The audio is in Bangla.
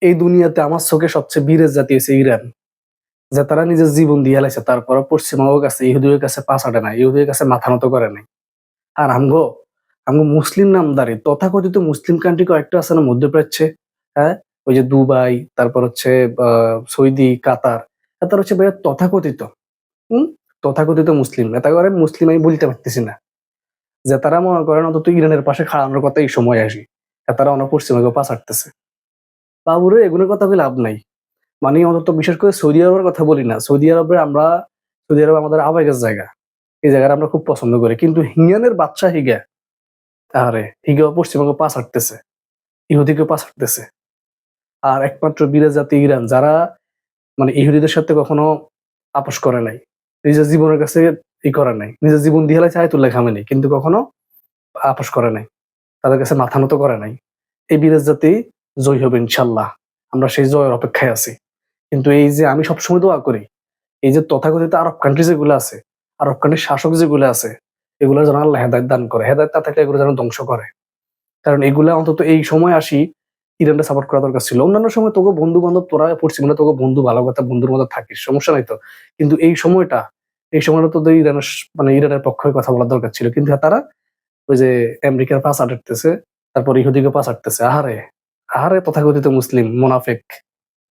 এই দুনিয়াতে আমার চোখে সবচেয়ে বীরের জাতি হচ্ছে ইরান, যে তারা নিজের জীবন দিয়ে হেলাইছে, তারপর পশ্চিমাদের কাছে, ইহুদিদের কাছে পা চাটে নাই, ইহুদিদের কাছে মাথা নত করে নাই। আর আমগো আমগো মুসলিম নামধারী তথাকথিত মুসলিম কান্ট্রি কয়েকটা আছে না মধ্যপ্রাচ্যে, হ্যাঁ? ওই যে দুবাই, তারপর হচ্ছে সৌদি, কাতার। তারা হচ্ছে ভাইয়া তথাকথিত, হুম? তথাকথিত মুসলিম। এটা করে মুসলিম আমি বলতে পারতেছি না। যে তারা মনে করেন অন্তত ইরানের পাশে খাড়ানোর কথা এই সময় আসি। তারা অন্য পশ্চিমাকে পা চাটতেছে। বাবুরে এগুলোর কথা বলে লাভ নাই। মানে অন্তত বিশেষ করে সৌদি আরবের কথা বলি না। সৌদি আরব আমাদের আবেগের জায়গা। এই জায়গাটা আমরা খুব পছন্দ করি। কিন্তু হিঙ্গানের বাদশা হিগা, আরে হিগাও পশ্চিমাকে পা চাটতেছে, ইহুদিকে পা চাটতেছে। আর একমাত্র বীরের জাতি ইরান, যারা মানে ইহুদিদের সাথে কখনো আপোস করে নাই। নিজের জীবনের কাছে করে নাই। নিজের জীবন দিয়ে হেলাইছে আয়াতুল্লাহ খামেনি। কিন্তু কখনো আপোস করে নাই। তাদের কাছে মাথা নত করে নাই। এই বীরের জাতি জয়ী হবে ইনশাল্লাহ। আমরা সেই জয়ের অপেক্ষায় আছি। কিন্তু এই যে আমি সবসময় দোয়া করি, এই যে তথাকথিত আরব কান্ট্রি যেগুলো আছে, আরব কান্ট্রির শাসক যেগুলো আছে, এগুলো যেন আল্লাহ হেদায়েত দান করে। হেদায়েত না থাকলে এগুলো যেন ধ্বংস করে। কারণ এগুলা অন্তত এই সময় আসি ইরানটা সাপোর্ট করা দরকার ছিল। অন্যান্য সময় তোকে বন্ধু-বান্ধব তোরা পশ্চিমারা তোকে বন্ধু, ভালো কথা, বন্ধুর মতো থাকিস। সমস্যা নাই তো। কিন্তু এই সময়টা তোদের মানে ইরানের পক্ষে কথা বলার দরকার ছিল। কিন্তু তারা ওই যে আমেরিকার পাছ আটতেছে, তারপর ইহুদিকে পাছ আটতেছে। আহারে! আহারে তথাকথিত মুসলিম মুনাফিক।